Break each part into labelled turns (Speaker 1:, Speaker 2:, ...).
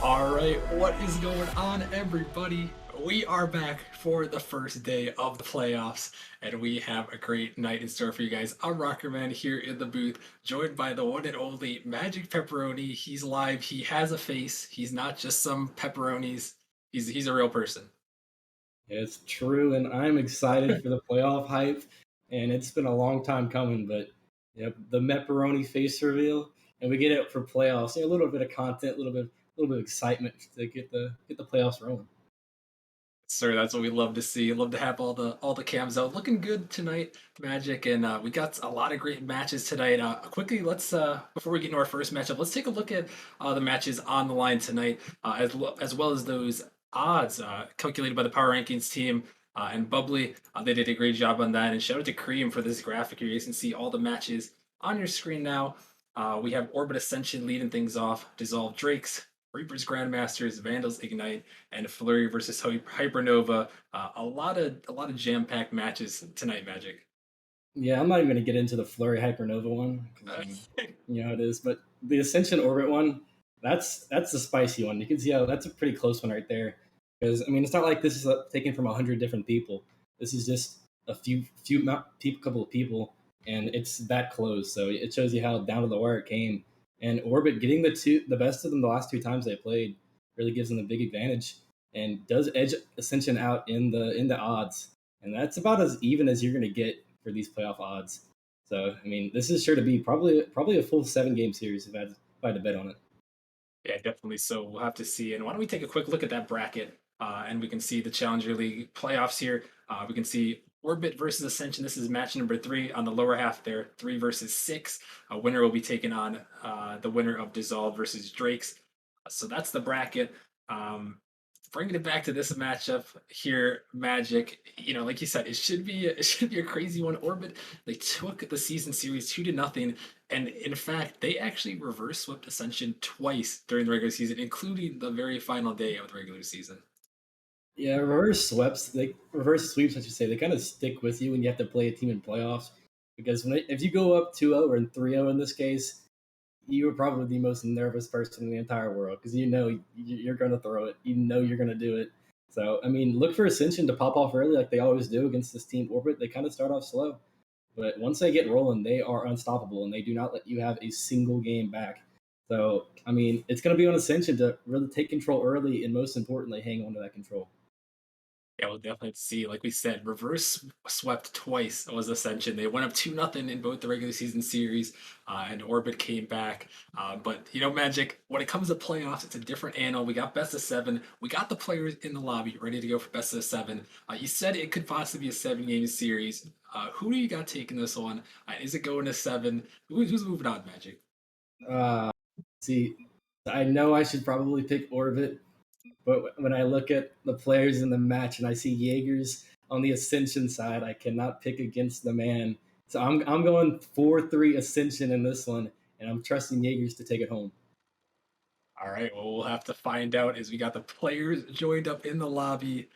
Speaker 1: All right, what is going on, everybody? We are back for the first day of the playoffs, and we have a great night in store for you guys. I'm Rockerman here in the booth, joined by the one and only Magic Pepperoni. He's live. He has a face. He's not just some pepperonis. He's a real person.
Speaker 2: It's true, and I'm excited for the playoff hype. And it's been a long time coming, but yep, the Mepperoni face reveal, and we get it for playoffs. A little bit of content, a little bit of excitement to get the playoffs rolling.
Speaker 1: Sir, that's what we love to see. Love to have all the cams out, looking good tonight, Magic, and we got a lot of great matches tonight. Quickly, let's before we get into our first matchup, let's take a look at the matches on the line tonight, as well as those odds calculated by the Power Rankings team. And Bubbly, they did a great job on that. And shout out to Cream for this graphic here. You can see all the matches on your screen now. We have Orbit Ascension leading things off. Dissolve Drakes, Reapers Grandmasters, Vandals Ignite, and Flurry versus Hypernova. A lot of jam-packed matches tonight, Magic.
Speaker 2: Yeah, I'm not even gonna get into the Flurry Hypernova one because you know how it is, but the Ascension Orbit one, that's the spicy one. You can see how that's a pretty close one right there. Because I mean, it's not like this is taken from 100 different people. This is just a couple of people, and it's that close. So it shows you how down to the wire it came. And Orbit getting the best of them the last two times they played really gives them a big advantage and does edge Ascension out in the odds. And that's about as even as you're gonna get for these playoff odds. So I mean, this is sure to be probably a full 7 game series if I had to bet on it.
Speaker 1: Yeah, definitely. So we'll have to see. And why don't we take a quick look at that bracket, and we can see the Challenger League playoffs here. We can see Orbit versus Ascension. This is match number 3 on the lower half there. 3 versus 6. A winner will be taking on the winner of Dissolve versus Drakes. So that's the bracket. Um, Bringing it back to this matchup here, Magic. Like you said, it should be a crazy one. Orbit, they took the season series 2-0, and in fact, they actually reverse swept Ascension twice during the regular season, including the very final day of the regular season.
Speaker 2: Yeah, reverse sweeps, I should say. They kind of stick with you when you have to play a team in playoffs because if you go up 2-0 or 3-0 in this case, you are probably the most nervous person in the entire world because you know you're going to throw it. You know you're going to do it. So, I mean, look for Ascension to pop off early like they always do against this team Orbit. They kind of start off slow, but once they get rolling, they are unstoppable and they do not let you have a single game back. So, I mean, it's going to be on Ascension to really take control early and most importantly, hang on to that control.
Speaker 1: Yeah, we'll definitely have to see. Like we said, reverse swept twice was Ascension. They went up 2-0 in both the regular season series, and Orbit came back. But Magic, when it comes to playoffs, it's a different animal. We got best of 7. We got the players in the lobby ready to go for best of 7. You said it could possibly be a 7-game series. Who do you got taking this one? Is it going to 7? Who's moving on, Magic?
Speaker 2: Uh, See, I know I should probably pick Orbit, but when I look at the players in the match and I see Jaegers on the Ascension side, I cannot pick against the man. So I'm going 4-3 Ascension in this one, and I'm trusting Jaegers to take it home.
Speaker 1: All right, well, we'll have to find out as we got the players joined up in the lobby.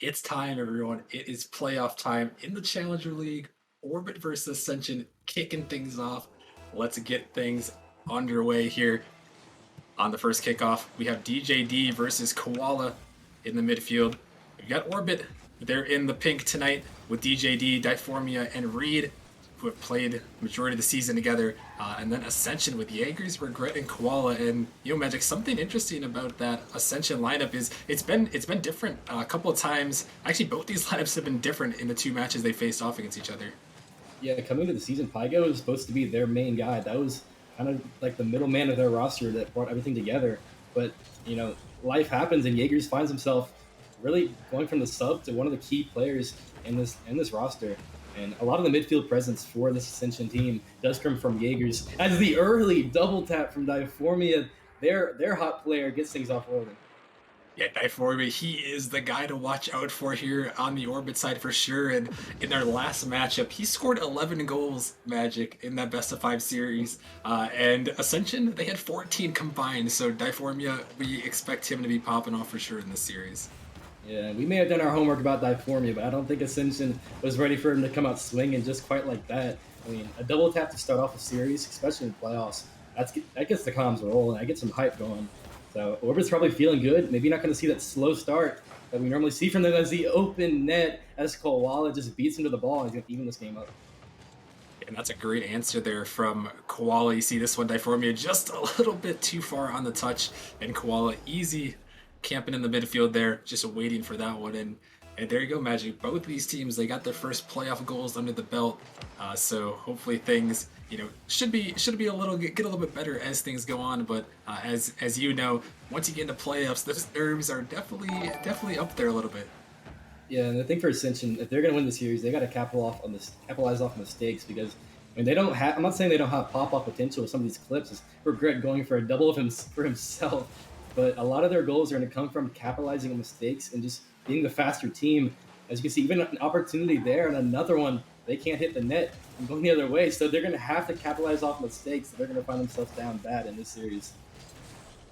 Speaker 1: It's time, everyone. It is playoff time in the Challenger League. Orbit versus Ascension kicking things off. Let's get things underway here. On the first kickoff, we have DJD versus Koala in the midfield. We've got Orbit. They're in the pink tonight with DJD, Diformia, and Reed, who have played majority of the season together. And then Ascension with Jaegers, Regret, and Koala. And Magic, something interesting about that Ascension lineup is it's been different a couple of times. Actually, both these lineups have been different in the 2 matches they faced off against each other.
Speaker 2: Yeah, coming to the season, Pygo was supposed to be their main guy. That was kind of like the middleman of their roster that brought everything together. But life happens, and Jaegers finds himself really going from the sub to one of the key players in this roster. And a lot of the midfield presence for this Ascension team does come from Jaegers. As the early double tap from Diformia, their hot player gets things off rolling.
Speaker 1: Yeah, Diformia, he is the guy to watch out for here on the Orbit side for sure. And in their last matchup, he scored 11 goals, Magic, in that best of 5 series. And Ascension, they had 14 combined. So Diformia, we expect him to be popping off for sure in this series.
Speaker 2: Yeah, we may have done our homework about Diformia, but I don't think Ascension was ready for him to come out swinging just quite like that. I mean, a double tap to start off a series, especially in playoffs, that gets the comms rolling. That gets some hype going. So Orbit's probably feeling good. Maybe not going to see that slow start that we normally see from them as the open net as Koala just beats him to the ball and he's going to even this game up.
Speaker 1: And that's a great answer there from Koala. You see this one, Diformia just a little bit too far on the touch, and Koala easy camping in the midfield there, just waiting for that one. And there you go, Magic. Both these teams, they got their first playoff goals under the belt. So hopefully things, should be a little get a little bit better as things go on. But as you know, once you get into playoffs, those nerves are definitely up there a little bit.
Speaker 2: Yeah, and the thing for Ascension, if they're going to win the series, they got to capitalize off mistakes because I mean they don't have. I'm not saying they don't have pop-off potential with some of these clips. Is Regret going for a double of for himself, but a lot of their goals are going to come from capitalizing on mistakes and just being the faster team. As you can see, even an opportunity there and another one, they can't hit the net and going the other way. So they're going to have to capitalize off mistakes. They're going to find themselves down bad in this series.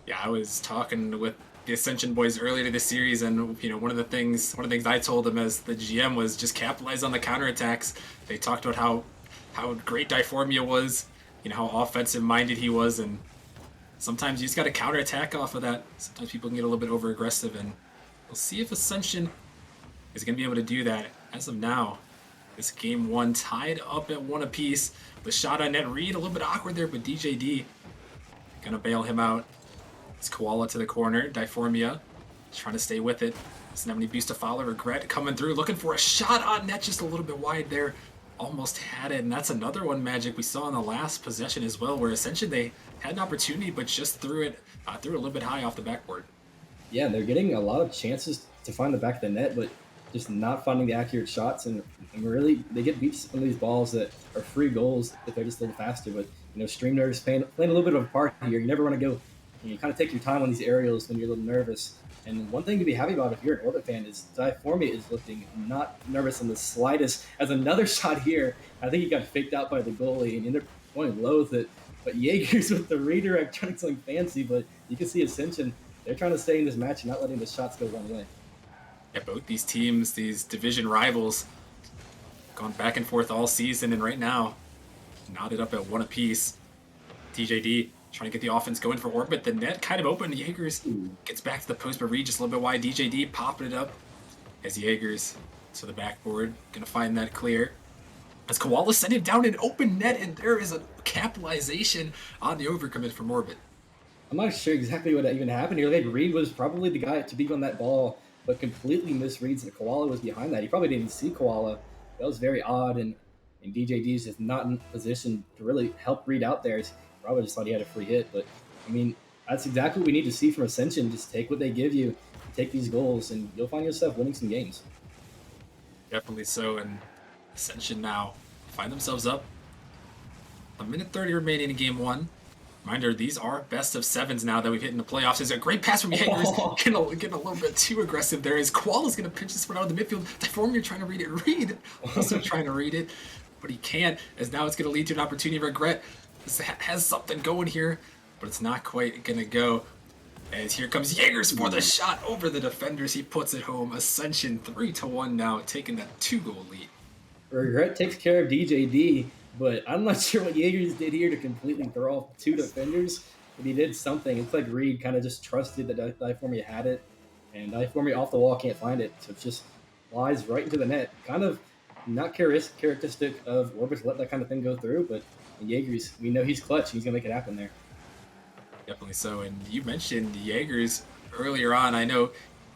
Speaker 1: Yeah, I was talking with the Ascension boys earlier this series, and one of the things I told them as the GM was just capitalize on the counterattacks. They talked about how great Diformia was, how offensive minded he was, and sometimes you just got to counterattack off of that. Sometimes people can get a little bit over aggressive, and we'll see if Ascension is going to be able to do that. As of now, this game one tied up at one apiece. The shot on net read a little bit awkward there, but DJD gonna bail him out. It's Koala to the corner. Diformia trying to stay with it. Doesn't have any boost to follow. Regret coming through, looking for a shot on net, just a little bit wide there. Almost had it, and that's another one, Magic, we saw in the last possession as well, where Ascension, they had an opportunity, but just threw it a little bit high off the backboard.
Speaker 2: Yeah, they're getting a lot of chances to find the back of the net, but just not finding the accurate shots, and really they get beat some of these balls that are free goals if they're just a little faster. But stream nerves playing a little bit of a part here. You never want to go. You kind of take your time on these aerials when you're a little nervous. And one thing to be happy about if you're an Orbit fan is Diformia is looking not nervous in the slightest. As another shot here, I think he got faked out by the goalie and ended up going low with it. But Jaegers with the redirect trying to do something fancy, but you can see Ascension, they're trying to stay in this match and not letting the shots go one way.
Speaker 1: Yeah, both these teams, these division rivals, gone back and forth all season, and right now, knotted up at one apiece. DJD trying to get the offense going for Orbit. The net kind of open. Jaegers gets back to the post, but Reed just a little bit wide. DJD popping it up as Jaegers to the backboard. Gonna find that clear. As Koala sent it down an open net, and there is a capitalization on the overcommit from Orbit.
Speaker 2: I'm not sure exactly what even happened here. Like Reed was probably the guy to be on that ball, but completely misreads that Koala was behind that. He probably didn't see Koala. That was very odd, and DJD is just not in position to really help Reed out there. He probably just thought he had a free hit, but I mean, that's exactly what we need to see from Ascension. Just take what they give you, take these goals, and you'll find yourself winning some games.
Speaker 1: Definitely so, and Ascension now find themselves up. A minute 30 remaining in game one. Reminder, these are best of sevens now that we've hit in the playoffs. There's a great pass from Jaegers. Getting a little bit too aggressive there. As Koala's going to pinch this one out of the midfield. Diformia trying to read it. Reed also trying to read it, but he can't, as now it's going to lead to an opportunity of Regret. This has something going here, but it's not quite going to go. As here comes Jaegers for the shot over the defenders. He puts it home. Ascension 3-1 now, taking that 2-goal lead.
Speaker 2: Regret takes care of DJD, but I'm not sure what Jaegers did here to completely throw off two defenders, but he did something. It's like Reed kind of just trusted that Diformia had it, and Diformia off the wall can't find it, so it just flies right into the net. Kind of not characteristic of Orbit to let that kind of thing go through, but Jaegers, we know he's clutch. He's going to make it happen there.
Speaker 1: Definitely so. And you mentioned Jaegers earlier on. I know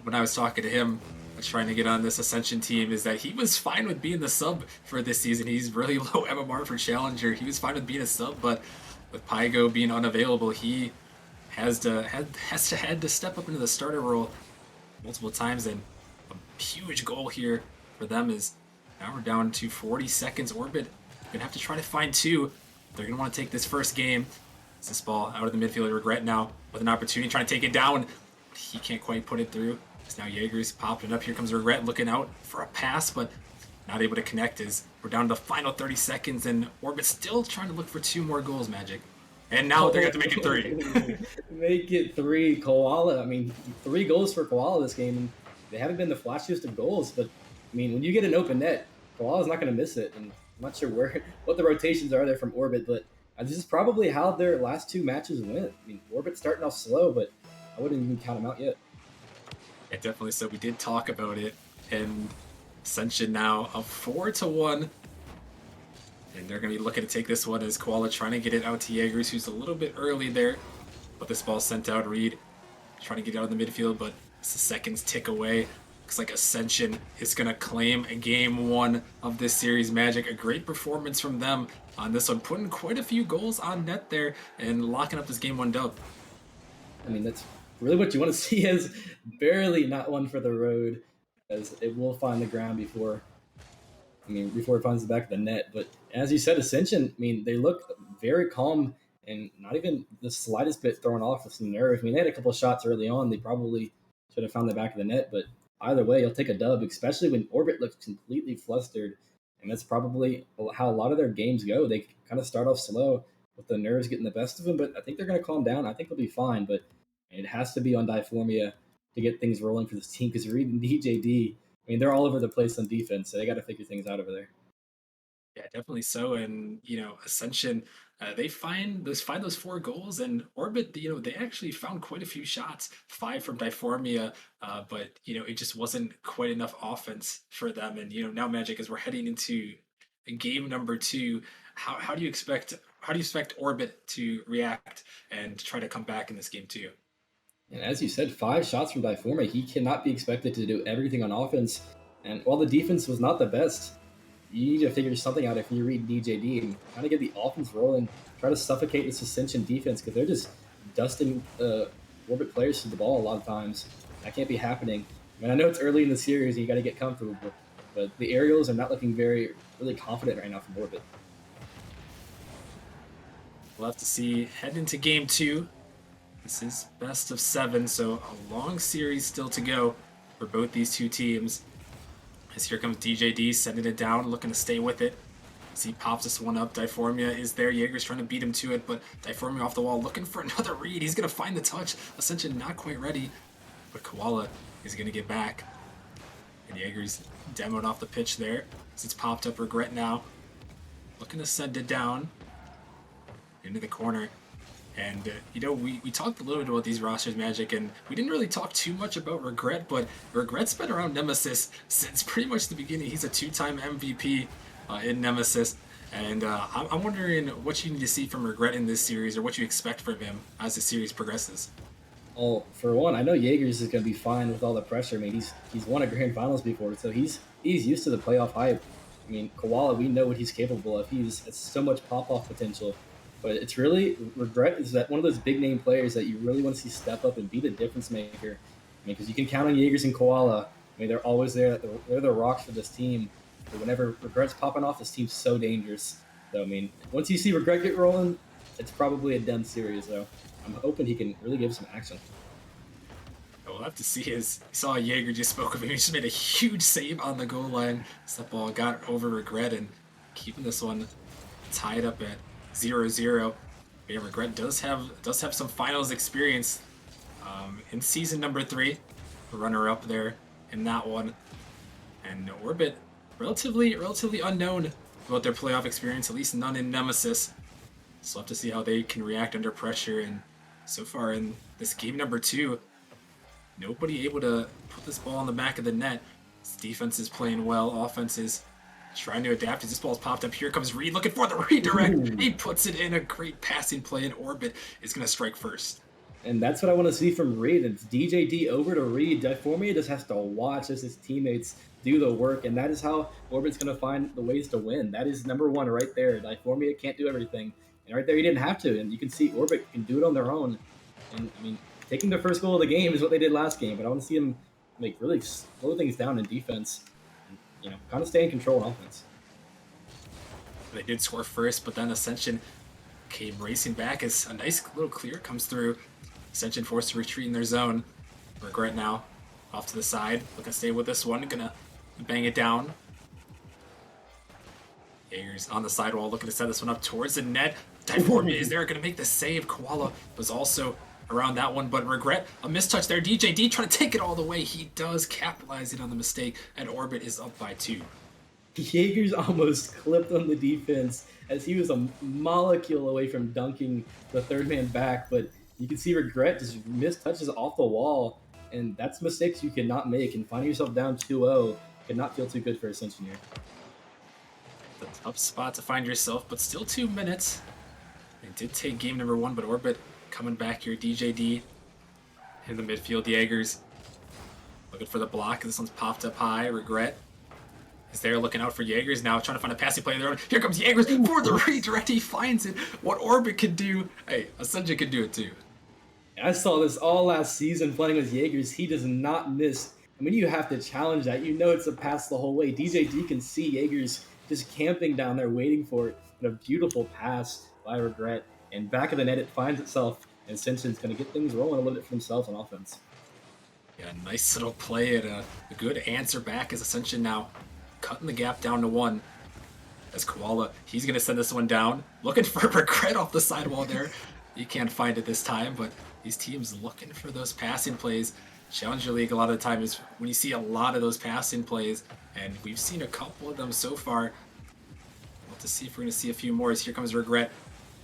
Speaker 1: when I was talking to him, trying to get on this Ascension team, is that he was fine with being the sub for this season. He's really low MMR for Challenger. He was fine with being a sub, but with Pygo being unavailable, he had to step up into the starter role multiple times. And a huge goal here for them is now we're down to 40 seconds. Orbit gonna have to try to find two. They're gonna want to take this first game. It's this ball out of the midfield. Regret now with an opportunity trying to take it down. He can't quite put it through. It's now Jaegers popping up. Here comes Regret looking out for a pass, but not able to connect as we're down to the final 30 seconds, and Orbit still trying to look for two more goals, Magic. And now they're going to make it three.
Speaker 2: Make it three. Koala, I mean, 3 goals for Koala this game, and they haven't been the flashiest of goals, but I mean, when you get an open net, Koala's not going to miss it, and I'm not sure what the rotations are there from Orbit, but this is probably how their last 2 matches went. I mean, Orbit starting off slow, but I wouldn't even count him out yet.
Speaker 1: Yeah, definitely. So we did talk about it, and Ascension now up 4-1. And they're going to be looking to take this one as Koala trying to get it out to Jaegers, who's a little bit early there. But this ball sent out. Reed trying to get it out in the midfield, but it's the seconds tick away. Looks like Ascension is going to claim game one of this series. Magic, a great performance from them on this one, putting quite a few goals on net there and locking up this game one dub.
Speaker 2: I mean, that's really what you want to see is barely not one for the road, as it will find the ground before. I mean, before it finds the back of the net. But as you said, Ascension, I mean, they look very calm and not even the slightest bit thrown off with some nerve. I mean, they had a couple of shots early on. They probably should have found the back of the net, but either way, you'll take a dub, especially when Orbit looks completely flustered. And that's probably how a lot of their games go. They kind of start off slow with the nerves getting the best of them, but I think they're going to calm down. I think they'll be fine, but it has to be on Diformia to get things rolling for this team because reading DJD, I mean, they're all over the place on defense, so they got to figure things out over there.
Speaker 1: Yeah, definitely so. And Ascension, they find those 4 goals, and Orbit, they actually found quite a few shots, 5 from Diformia, but it just wasn't quite enough offense for them. And now Magic, as we're heading into game number 2, how do you expect Orbit to react and try to come back in this game too?
Speaker 2: And as you said, 5 shots from Diforma. He cannot be expected to do everything on offense. And while the defense was not the best, you need to figure something out if you read DJD and kind of get the offense rolling. Try to suffocate this Ascension defense because they're just dusting Orbit players to the ball a lot of times. That can't be happening. I mean, I know it's early in the series and you got to get comfortable, but the aerials are not looking really confident right now from Orbit.
Speaker 1: We'll have to see heading into game 2. This is best of 7, so a long series still to go for both these two teams. As here comes DJD, sending it down, looking to stay with it. As he pops this one up, Diformia is there. Jaeger's trying to beat him to it, but Diformia off the wall, looking for another read. He's going to find the touch. Ascension not quite ready, but Koala is going to get back. And Jaeger's demoed off the pitch there. As it's popped up, Regret now. Looking to send it down into the corner. And, we talked a little bit about these rosters, Magic, and we didn't really talk too much about Regret, but Regret's been around Nemesis since pretty much the beginning. He's a 2-time MVP in Nemesis, and I'm wondering what you need to see from Regret in this series, or what you expect from him as the series progresses.
Speaker 2: Well, for one, I know Jaegers is going to be fine with all the pressure. I mean, he's won a grand finals before, so he's used to the playoff hype. I mean, Koala, we know what he's capable of. He's so much pop-off potential. But it's really Regret is that one of those big name players that you really want to see step up and be the difference maker. I mean, because you can count on Jaegers and Koala. I mean, they're always there. They're the rocks for this team. But whenever Regret's popping off, this team's so dangerous. So, I mean, once you see Regret get rolling, it's probably a done series. So I'm hoping he can really give some action.
Speaker 1: We'll have to see. As saw Jaeger just spoke of him, he just made a huge save on the goal line. So that ball got over Regret and keeping this one tied up at 0-0. Yeah, Regret does have some finals experience in season number 3, runner up there in that one. And Orbit, relatively unknown about their playoff experience, at least none in Nemesis. So we'll have to see how they can react under pressure. And so far in this game number 2, nobody able to put this ball on the back of the net. This defense is playing well, offense is trying to adapt as this ball's popped up. Here comes Reed looking for the redirect. Ooh. He puts it in, a great passing play, and Orbit is going to strike first.
Speaker 2: And that's what I want to see from Reed. It's DJD over to Reed. Diformia just has to watch as his teammates do the work, and that is how Orbit's going to find the ways to win. That is number 1 right there. Diformia can't do everything. And right there, he didn't have to. And you can see Orbit can do it on their own. And, I mean, taking the first goal of the game is what they did last game, but I want to see them really slow things down in defense. Kind of stay in control on offense.
Speaker 1: They did score first, but then Ascension came racing back as a nice little clear comes through. Ascension forced to retreat in their zone. Regret now off to the side. Looking to stay with this one. Gonna bang it down. Jaeger's on the sidewall looking to set this one up towards the net. Diformia is there, gonna make the save. Koala was also around that one, but Regret, a mistouch there. DJD trying to take it all the way. He does capitalize it on the mistake, and Orbit is up by 2.
Speaker 2: Jaeger's almost clipped on the defense as he was a molecule away from dunking the third man back, but You can see Regret just missed touches off the wall, and that's mistakes you cannot make. And finding yourself down 2-0 cannot feel too good for Ascension here.
Speaker 1: The tough spot to find yourself, but still 2 minutes. It did take game number 1, but Orbit coming back here. DJD in the midfield. Jaegers looking for the block. This one's popped up high. Regret is there looking out for Jaegers now, trying to find a passing play there. Here comes Jaegers for the redirect. He finds it. What Orbit could do, hey, Ascension could do it too.
Speaker 2: I saw this all last season playing with Jaegers. He does not miss. I mean, you have to challenge that. You know it's a pass the whole way. DJD can see Jaegers just camping down there waiting for it. But a beautiful pass by Regret. And back of the net, it finds itself. And Ascension's going to get things rolling a little bit for themselves on offense.
Speaker 1: Yeah, nice little play and a good answer back as Ascension now cutting the gap down to 1. As Koala, he's going to send this one down. Looking for Regret off the sidewall there. He can't find it this time, but these teams looking for those passing plays. Challenger League a lot of the time is when you see a lot of those passing plays, and we've seen a couple of them so far. We'll have to see if we're going to see a few more. As here comes Regret,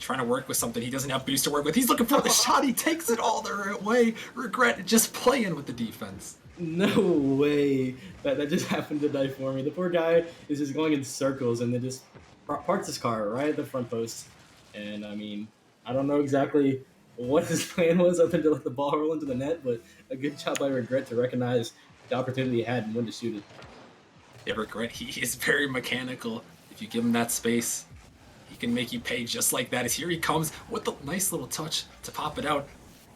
Speaker 1: trying to work with something he doesn't have boost to work with. He's looking for the shot. He takes it all the right way. Regret just playing with the defense.
Speaker 2: No way that just happened to die for me. The poor guy is just going in circles and then just parks his car right at the front post. And I mean, I don't know exactly what his plan was other than to let the ball roll into the net, but a good job by Regret to recognize the opportunity he had and when to shoot it.
Speaker 1: Yeah, Regret, he is very mechanical. If you give him that space, he can make you pay just like that. As here he comes with a nice little touch to pop it out.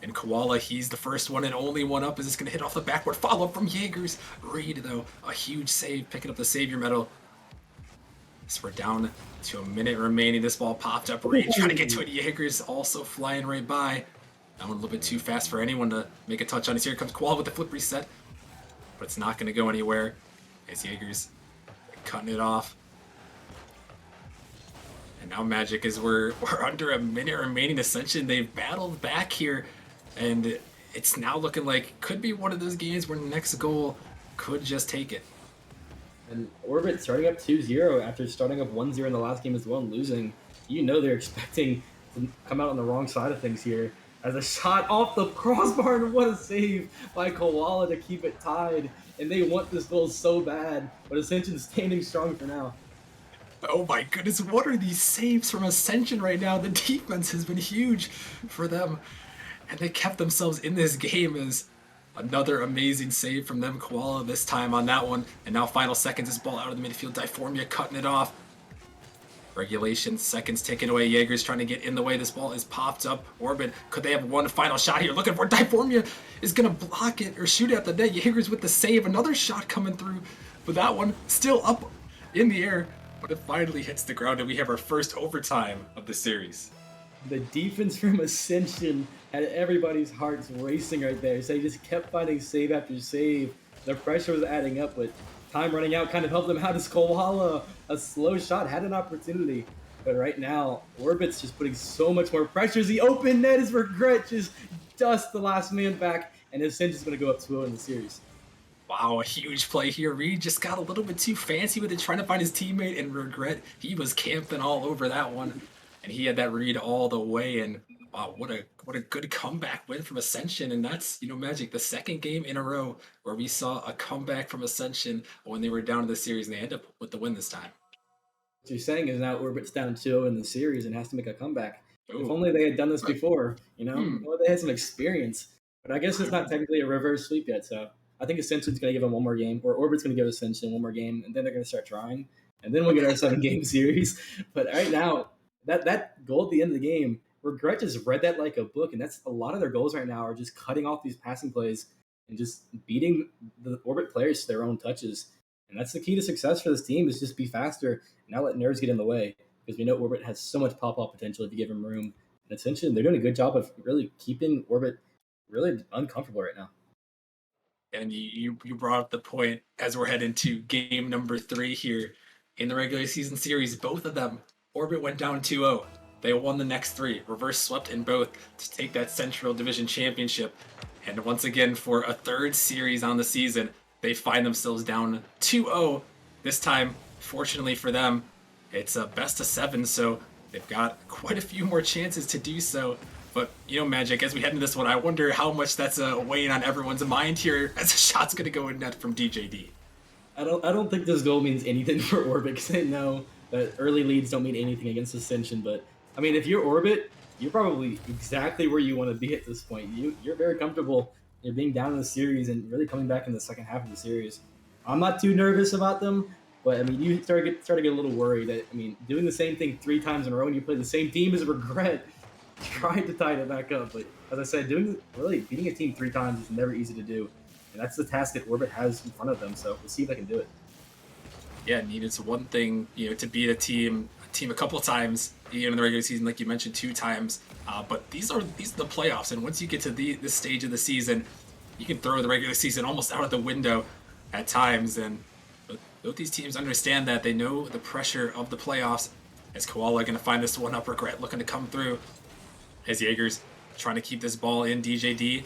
Speaker 1: And Koala, he's the first one and only one up. Is this going to hit off the backboard? Follow up from Jaegers. Reed, though, a huge save, picking up the Savior medal. So we're down to a minute remaining. This ball popped up. Reed trying to get to it. Jaegers also flying right by. That one a little bit too fast for anyone to make a touch on. Here comes Koala with the flip reset. But it's not going to go anywhere. As Jaegers cutting it off. And now Magic is we're under a minute remaining. Ascension, they've battled back here. And it's now looking like could be one of those games where the next goal could just take it.
Speaker 2: And Orbit starting up 2-0 after starting up 1-0 in the last game as well and losing. You know they're expecting to come out on the wrong side of things here. As a shot off the crossbar, and what a save by Koala to keep it tied. And they want this goal so bad, but Ascension's standing strong for now.
Speaker 1: Oh my goodness, what are these saves from Ascension right now? The defense has been huge for them. And they kept themselves in this game as another amazing save from them. Koala this time on that one. And now final seconds, this ball out of the midfield. Diformia cutting it off. Regulation, seconds taken away. Jaegers trying to get in the way. This ball is popped up. Orbit, could they have one final shot here? Looking for Diformia is going to block it or shoot it at the net. Jaegers with the save. Another shot coming through. But that one still up in the air. But it finally hits the ground and we have our first overtime of the series.
Speaker 2: The defense from Ascension had everybody's hearts racing right there. So they just kept finding save after save. The pressure was adding up, but time running out kind of helped them out as Koala, a slow shot, had an opportunity. But right now, Orbit's just putting so much more pressure. The open net is Regret, just dust the last man back, and Ascension's going to go up 2-0 in the series.
Speaker 1: Wow, a huge play here. Reed just got a little bit too fancy with it, trying to find his teammate, and Regret, he was camping all over that one. And he had that read all the way, and wow, what a good comeback win from Ascension. And that's, you know, Magic, the second game in a row where we saw a comeback from Ascension when they were down in the series, and they end up with the win this time.
Speaker 2: What you're saying is now Orbit's down 2-0 in the series and has to make a comeback.
Speaker 1: Ooh.
Speaker 2: If only they had done this before, you know? Well, they had some experience. But I guess it's not technically a reverse sweep yet, so I think Ascension's going to give them one more game, or Orbit's going to give Ascension one more game, and then they're going to start trying. And then we'll get our 7-game series. But right now, that goal at the end of the game, Regret just read that like a book, and that's a lot of their goals right now are just cutting off these passing plays and just beating the Orbit players to their own touches. And that's the key to success for this team is just be faster and not let nerves get in the way, because we know Orbit has so much pop-off potential if you give him room. And Ascension, they're doing a good job of really keeping Orbit really uncomfortable right now.
Speaker 1: And you brought up the point as we're heading to game number 3 here in the regular season series. Both of them, Orbit went down 2-0. They won the next 3, reverse swept in both to take that Central Division Championship. And once again, for a 3rd series on the season, they find themselves down 2-0. This time, fortunately for them, it's a best of 7, so they've got quite a few more chances to do so. But, Magic, as we head into this one, I wonder how much that's weighing on everyone's mind here as a shot's going to go in net from DJD.
Speaker 2: I don't think this goal means anything for Orbit because they know that early leads don't mean anything against Ascension. But I mean, if you're Orbit, you're probably exactly where you want to be at this point. You're very comfortable. You're being down in the series and really coming back in the second half of the series. I'm not too nervous about them, but I mean, you start to get a little worried that doing the same thing 3 times in a row and you play the same team is a regret. Trying to tie it back up, but as I said, beating a team 3 times is never easy to do. And that's the task that Orbit has in front of them. So we'll see if they can do it.
Speaker 1: Yeah, it's one thing, to beat a team a couple of times, in the regular season, like you mentioned, 2 times. But these are the playoffs, and once you get to this stage of the season, you can throw the regular season almost out of the window at times. And both these teams understand that. They know the pressure of the playoffs. As Koala going to find this one up, regret looking to come through. As Jaegers trying to keep this ball in, DJD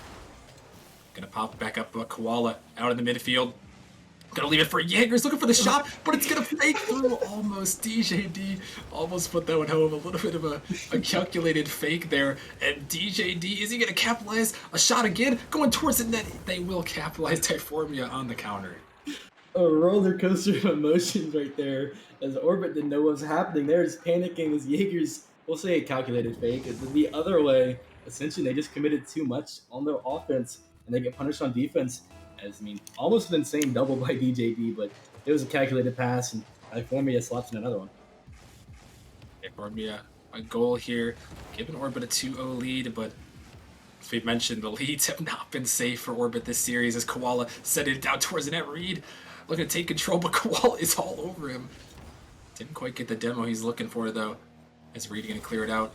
Speaker 1: gonna pop back up, but Koala out in the midfield. Gonna leave it for Jaegers, looking for the shot, but it's gonna fake through almost. DJD almost put that one home. A little bit of a calculated fake there. And DJD, is he gonna capitalize? A shot again, going towards the net. They will capitalize. Typhormia on the counter.
Speaker 2: A roller coaster of emotions right there. As Orbit didn't know what was happening. They're just panicking as Jaegers, we'll say a calculated fake. Is the other way, essentially they just committed too much on their offense and they get punished on defense. As almost an insane double by DJD, but it was a calculated pass, and Typhormia slaps in another one.
Speaker 1: Typhormia, a goal here, giving Orbit a 2-0 lead, but as we mentioned, the leads have not been safe for Orbit this series as Koala sending it down towards the net. Reed looking to take control, but Koala is all over him. Didn't quite get the demo he's looking for, though, as Reed going to clear it out.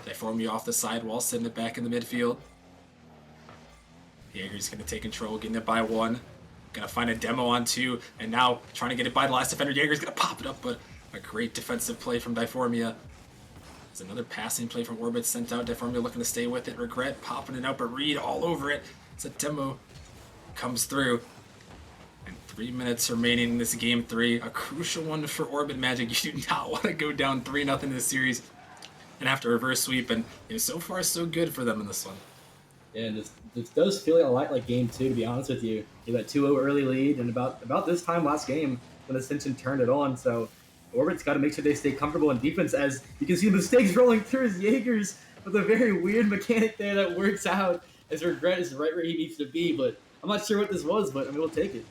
Speaker 1: Typhormia off the sidewall, sending it back in the midfield. Jaegers going to take control, getting it by 1. Going to find a demo on 2, and now trying to get it by the last defender. Jaegers going to pop it up, but a great defensive play from Typhormia. There's another passing play from Orbit sent out. Typhormia looking to stay with it. Regret popping it out, but Reed all over it. It's a demo comes through. And 3 minutes remaining in this game 3. A crucial one for Orbit Magic. You do not want to go down 3-0 in this series and have to reverse sweep. And so far, so good for them in this one.
Speaker 2: Yeah, and this does feel a lot like game 2, to be honest with you. You got 2-0 early lead, and about this time last game when Ascension turned it on. So Orbit's got to make sure they stay comfortable in defense. As you can see, mistakes rolling through his Jaegers with a very weird mechanic there that works out. As Regret is right where he needs to be, but I'm not sure what this was, but we'll take it.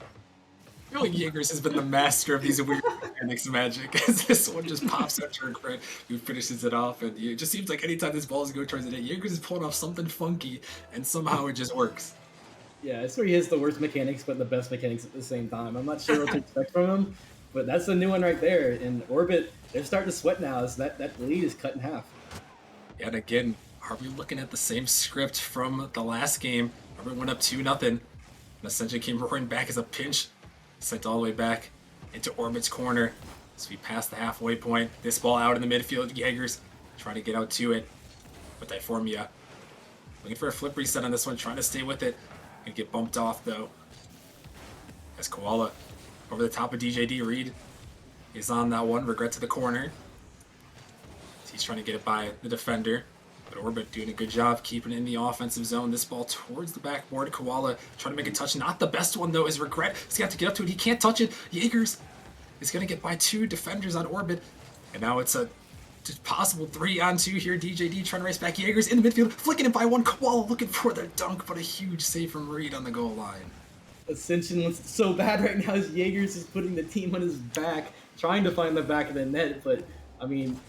Speaker 1: I feel like Jaegers has been the master of these weird mechanics, Magic, as this one just pops out to Regret, who finishes it off, and it just seems like anytime this ball is going towards the net, Jaegers is pulling off something funky, and somehow it just works.
Speaker 2: Yeah, I swear he has the worst mechanics, but the best mechanics at the same time. I'm not sure what to expect from him, but that's the new one right there. In Orbit, they're starting to sweat now, so that lead is cut in half.
Speaker 1: And again, are we looking at the same script from the last game? Orbit went up 2-0, and Ascension came roaring back as a pinch, sent all the way back into Orbit's corner. So we passed the halfway point. This ball out in the midfield. Jaegers trying to get out to it. But Typhormia looking for a flip reset on this one, trying to stay with it. Gonna get bumped off though. As Koala over the top of DJD. Reed is on that one. Regret to the corner. He's trying to get it by the defender. But Orbit doing a good job keeping it in the offensive zone. This ball towards the backboard. Koala trying to make a touch. Not the best one, though, is Regret. He's got to get up to it. He can't touch it. Jaegers is going to get by 2 defenders on Orbit. And now it's a possible 3-on-2 here. DJD trying to race back. Jaegers in the midfield, flicking it by 1. Koala looking for the dunk, but a huge save from Reed on the goal line.
Speaker 2: Ascension looks so bad right now as Jaegers is putting the team on his back, trying to find the back of the net, but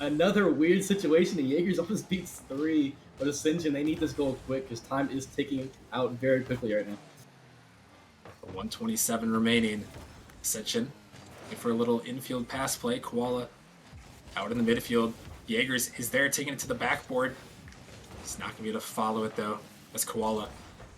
Speaker 2: another weird situation, and Jaegers almost beats 3, but Ascension, they need this goal quick because time is ticking out very quickly right now.
Speaker 1: 1:27 remaining. Ascension looking for a little infield pass play. Koala out in the midfield. Jaegers is there, taking it to the backboard. He's not going to be able to follow it, though. That's Koala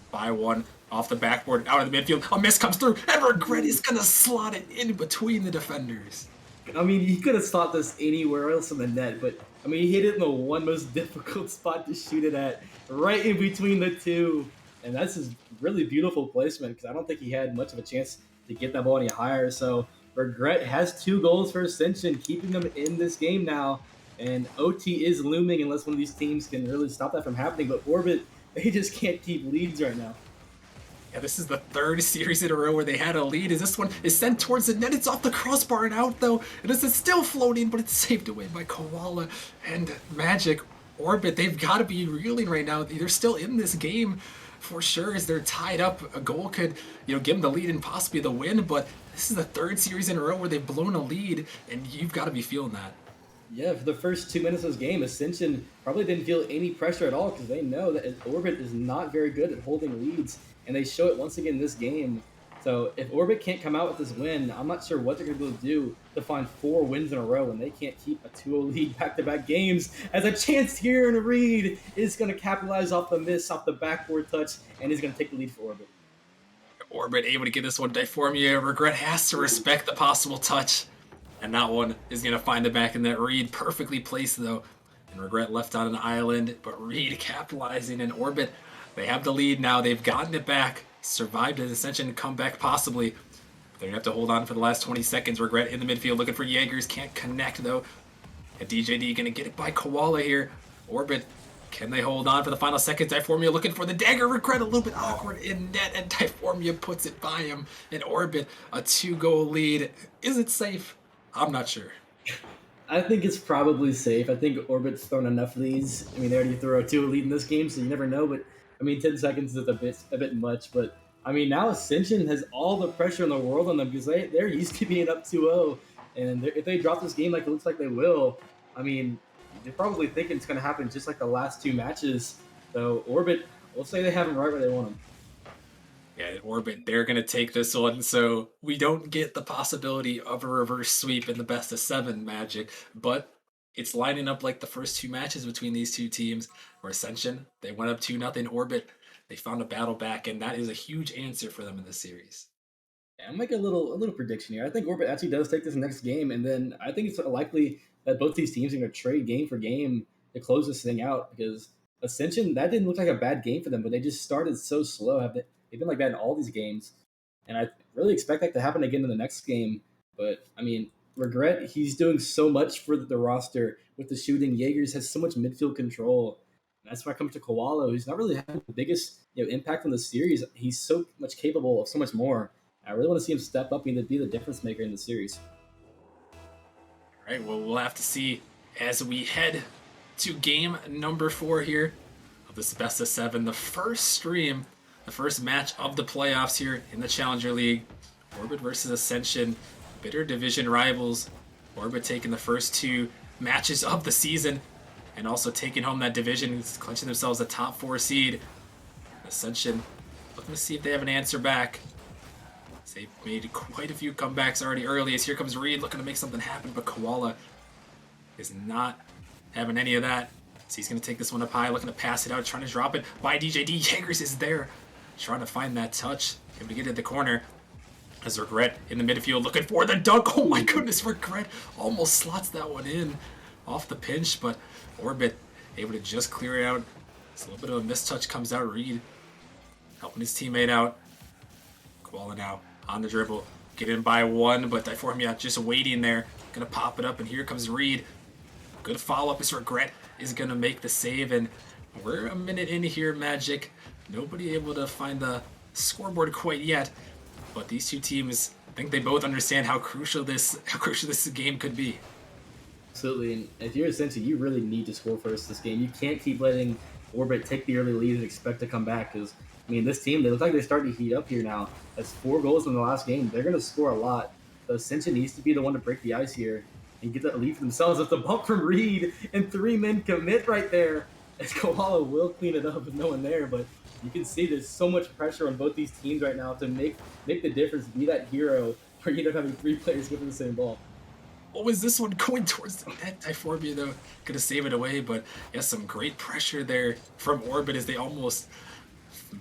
Speaker 1: by 1 off the backboard, out of the midfield. A miss comes through, and Regret is going to slot it in between the defenders.
Speaker 2: He could have stopped this anywhere else in the net, but he hit it in the one most difficult spot to shoot it at, right in between the two. And that's his really beautiful placement because I don't think he had much of a chance to get that ball any higher. So Regret has 2 goals for Ascension, keeping them in this game now. And OT is looming unless one of these teams can really stop that from happening. But Orbit, they just can't keep leads right now.
Speaker 1: Yeah, this is the third series in a row where they had a lead. As this one is sent towards the net, it's off the crossbar and out though. And this is still floating, but it's saved away by Koala and Magic. Orbit, they've got to be reeling right now. They're still in this game for sure as they're tied up. A goal could, give them the lead and possibly the win, but this is the third series in a row where they've blown a lead, and you've got to be feeling that.
Speaker 2: Yeah, for the first 2 minutes of this game, Ascension probably didn't feel any pressure at all because they know that Orbit is not very good at holding leads, and they show it once again in this game. So if Orbit can't come out with this win, I'm not sure what they're going to be able to do to find 4 wins in a row when they can't keep a 2-0 lead back-to-back games. As a chance here, and Reed is going to capitalize off the miss, off the backboard touch, and he's going to take the lead for Orbit.
Speaker 1: Orbit able to get this one. Diformia Regret has to respect the possible touch. And that one is going to find the back in that. Reed perfectly placed though. And Regret left on an island. But Reed capitalizing in Orbit. They have the lead now. They've gotten it back. Survived an Ascension comeback possibly. They're going to have to hold on for the last 20 seconds. Regret in the midfield looking for Jaegers. Can't connect though. And DJD going to get it by Koala here. Orbit, can they hold on for the final seconds? Diformia looking for the dagger. Regret a little bit awkward in net. And Diformia puts it by him. In Orbit, a 2-goal lead. Is it safe? I'm not sure.
Speaker 2: I think it's probably safe. I think Orbit's thrown enough leads. I mean, they already throw a 2 lead in this game, so you never know. But I mean, 10 seconds is a bit much. But I mean, now Ascension has all the pressure in the world on them because they're used to being up 2-0, and if they drop this game like it looks like they will, I mean, they're probably thinking it's going to happen just like the last 2 matches. So Orbit, we'll say they have them right where they want them.
Speaker 1: Yeah, Orbit, they're going to take this one, so we don't get the possibility of a reverse sweep in the best of 7 Magic, but it's lining up like the first 2 matches between these two teams, where Ascension, they went up 2-0, Orbit, they found a battle back, and that is a huge answer for them in this series.
Speaker 2: Yeah, I'm making a little prediction here. I think Orbit actually does take this next game, and then I think it's likely that both these teams are going to trade game for game to close this thing out because Ascension, that didn't look like a bad game for them, but they just started so slow. They've been like that in all these games, and I really expect that to happen again in the next game. But I mean, Regret, he's doing so much for the roster with the shooting. Jaegers has so much midfield control. And that's why I come to Koala, who's not really having the biggest impact on the series. He's so much capable of so much more. I really want to see him step up and be the difference maker in the series.
Speaker 1: All right, well, we'll have to see as we head to game number 4 here of this best of 7, the first stream, the first match of the playoffs here in the Challenger League. Orbit versus Ascension, bitter division rivals. Orbit taking the first 2 matches of the season and also taking home that division, clinching themselves a top 4 seed. Ascension looking to see if they have an answer back. They've made quite a few comebacks already early as here comes Reed looking to make something happen, but Koala is not having any of that. So he's going to take this one up high, looking to pass it out, trying to drop it by DJD. Jaegers is there, trying to find that touch, able to get it at the corner. As Regret in the midfield looking for the dunk. Oh my goodness, Regret almost slots that one in off the pinch, but Orbit able to just clear it out. It's a little bit of a mistouch comes out. Reed helping his teammate out. Koala now on the dribble, get in by 1, but Diformia just waiting there, gonna pop it up, and here comes Reed. Good follow-up as Regret is gonna make the save, and we're a minute in here, Magic. Nobody able to find the scoreboard quite yet, but these two teams, I think they both understand how crucial this game could be.
Speaker 2: Absolutely, and if you're Ascension, you really need to score first this game. You can't keep letting Orbit take the early lead and expect to come back because, I mean, this team, they look like they're starting to heat up here now. That's 4 goals in the last game. They're going to score a lot. So Ascension needs to be the one to break the ice here and get that lead for themselves. It's a bump from Reed, and 3 men commit right there. As Koala will clean it up with no one there, but you can see there's so much pressure on both these teams right now to make the difference, be that hero, where you end up having 3 players giving the same ball.
Speaker 1: What was this one going towards the net? Diformia, though, gonna save it away, but yeah, some great pressure there from Orbit as they almost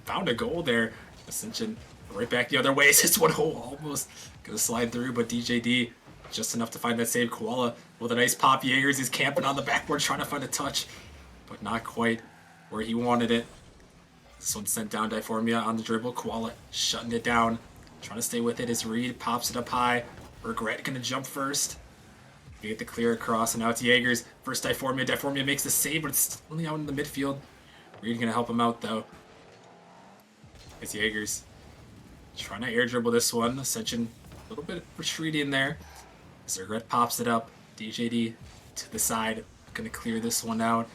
Speaker 1: found a goal there. Ascension right back the other way. This one almost gonna slide through, but DJD just enough to find that save. Koala with a nice pop. Jaegers is camping on the backboard trying to find a touch, but not quite where he wanted it. This one sent down. Diformia on the dribble. Koala shutting it down, trying to stay with it as Reed pops it up high. Regret gonna jump first. We get the clear across, and now it's Jaeger's first Diformia. Diformia makes the save, but it's only out in the midfield. Reed gonna help him out though. It's Jaeger's trying to air dribble this one. Ascension a little bit retreating there. Zergret pops it up. DJD to the side, gonna clear this one out.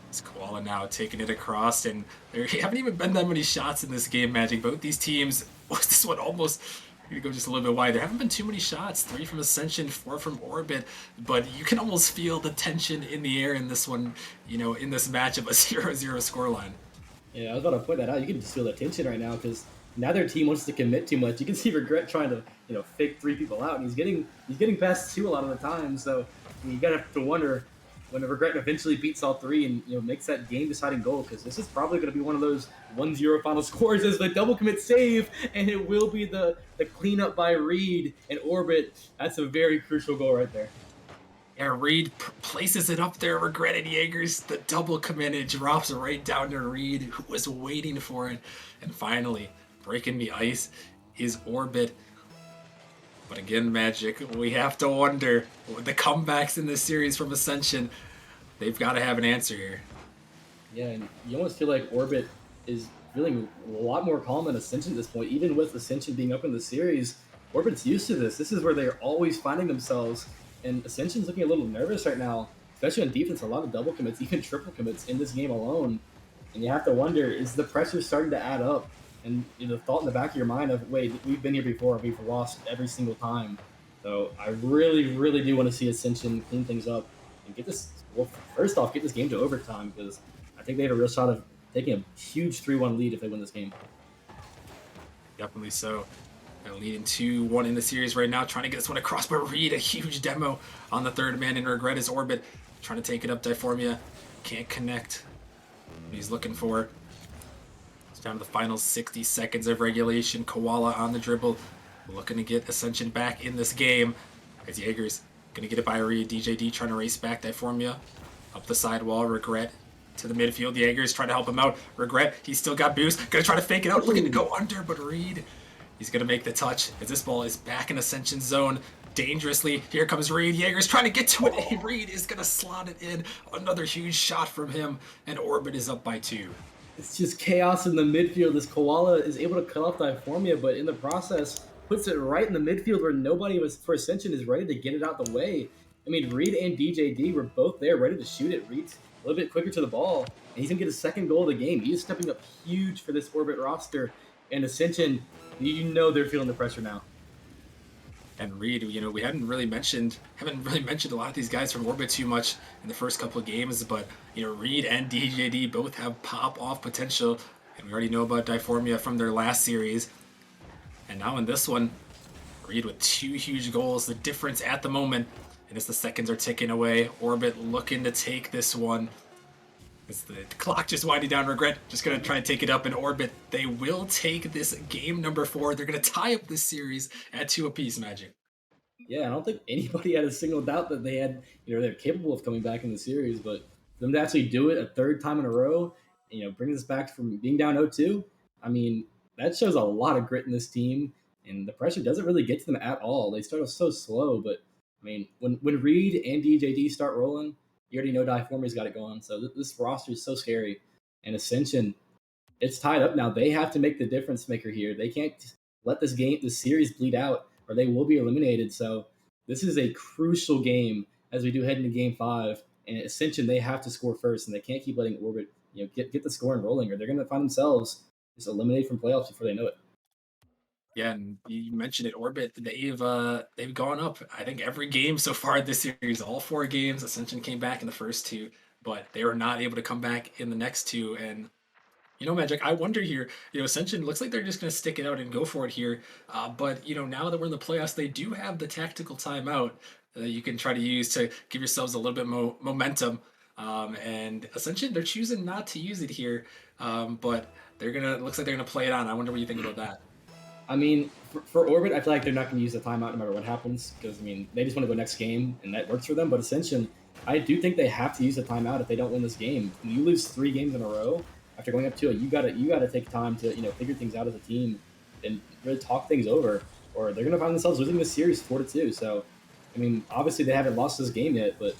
Speaker 1: It's Koala now taking it across, and there haven't even been that many shots in this game, Magic. Both these teams, was this one almost gonna go just a little bit wide. There haven't been too many shots, 3 from Ascension, 4 from Orbit, but you can almost feel the tension in the air in this one, in this matchup, a 0-0 scoreline.
Speaker 2: Yeah, I was about to point that out. You can just feel the tension right now because now their team wants to commit too much. You can see Regret trying to, fake 3 people out, and he's getting past 2 a lot of the time. So you gotta have to wonder when Regret eventually beats all 3 and makes that game-deciding goal, because this is probably going to be one of those 1-0 final scores as the double commit save, and it will be the cleanup by Reed and Orbit. That's a very crucial goal right there.
Speaker 1: Yeah, Reed places it up there. Regretted Jaegers. The double commit, it drops right down to Reed, who was waiting for it. And finally, breaking the ice is Orbit. But again, Magic, we have to wonder, the comebacks in this series from Ascension, they've got to have an answer here.
Speaker 2: Yeah, and you almost feel like Orbit is feeling a lot more calm than Ascension at this point. Even with Ascension being up in the series, Orbit's used to this. This is where they're always finding themselves. And Ascension's looking a little nervous right now, especially on defense. A lot of double commits, even triple commits in this game alone. And you have to wonder, is the pressure starting to add up? And the thought in the back of your mind of, wait, we've been here before. We've lost every single time. So I really, really do want to see Ascension clean things up and get this, well, first off, get this game to overtime, because I think they have a real shot of taking a huge 3-1 lead if they win this game.
Speaker 1: Definitely so. They're leading 2-1 in the series right now, trying to get this one across, but Reed, a huge demo on the third man, and Regret his Orbit, trying to take it up. Diformia can't connect what he's looking for. It's down to the final 60 seconds of regulation. Koala on the dribble, looking to get Ascension back in this game. As Jaeger's gonna get it by Reed. DJD trying to race back. Diformia up the sidewall. Regret to the midfield. Jaeger's trying to help him out. Regret, he's still got boost. Gonna try to fake it out, looking to go under, but Reed, he's going to make the touch as this ball is back in Ascension zone dangerously. Here comes Reed. Jaeger's trying to get to it. Hey, Reed is going to slot it in. Another huge shot from him, and Orbit is up by 2.
Speaker 2: It's just chaos in the midfield. This Koala is able to cut off Diformia, but in the process, puts it right in the midfield where nobody was for Ascension is ready to get it out the way. I mean, Reed and DJD were both there ready to shoot it. Reed's a little bit quicker to the ball, and he's going to get a second goal of the game. He is stepping up huge for this Orbit roster, and Ascension, they're feeling the pressure now.
Speaker 1: And Reed, we haven't really mentioned a lot of these guys from Orbit too much in the first couple of games, but Reed and DJD both have pop-off potential, and we already know about Diformia from their last series. And now in this one, Reed with 2 huge goals, the difference at the moment, and as the seconds are ticking away, Orbit looking to take this one. As the clock just winding down, Regret just going to try and take it up in Orbit. They will take this game number 4. They're going to tie up this series at 2 apiece, Magic.
Speaker 2: Yeah, I don't think anybody had a single doubt that they're capable of coming back in the series, but for them to actually do it a third time in a row, bring this back from being down 0-2, I mean, that shows a lot of grit in this team, and the pressure doesn't really get to them at all. They start off so slow, but I mean, when Reed and DJD start rolling, you already know Diformia's got it going. So this roster is so scary. And Ascension, it's tied up now. They have to make the difference maker here. They can't let this series bleed out, or they will be eliminated. So this is a crucial game as we do head into Game 5. And Ascension, they have to score first, and they can't keep letting Orbit get the scoring rolling, or they're going to find themselves just eliminated from playoffs before they know it.
Speaker 1: Yeah, and you mentioned it, Orbit. They've gone up, I think, every game so far this series. All 4 games. Ascension came back in the first 2, but they were not able to come back in the next 2. And Magic, I wonder here. Ascension looks like they're just going to stick it out and go for it here. But now that we're in the playoffs, they do have the tactical timeout that you can try to use to give yourselves a little bit more momentum. And Ascension, they're choosing not to use it here, but looks like they're gonna play it on. I wonder what you think about that.
Speaker 2: I mean, for Orbit, I feel like they're not going to use the timeout no matter what happens, because, I mean, they just want to go next game, and that works for them. But Ascension, I do think they have to use the timeout if they don't win this game. When you lose 3 games in a row after going up 2, you gotta take time to figure things out as a team and really talk things over. or they're going to find themselves losing the series 4-2. So, I mean, obviously they haven't lost this game yet, but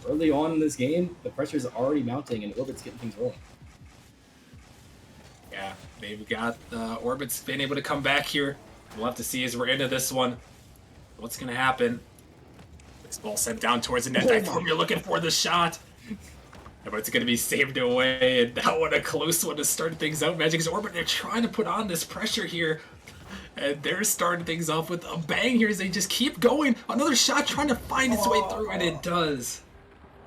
Speaker 2: early on in this game, the pressure is already mounting and Orbit's getting things rolling.
Speaker 1: Yeah, they've got Orbit's been able to come back here. We'll have to see as we're into this one. What's going to happen? This ball sent down towards the net. Diformia looking for the shot. But it's going to be saved away, and that one a close one to start things out. Magic's Orbit, they're trying to put on this pressure here. And they're starting things off with a bang here as they just keep going. Another shot trying to find its way through, and it does.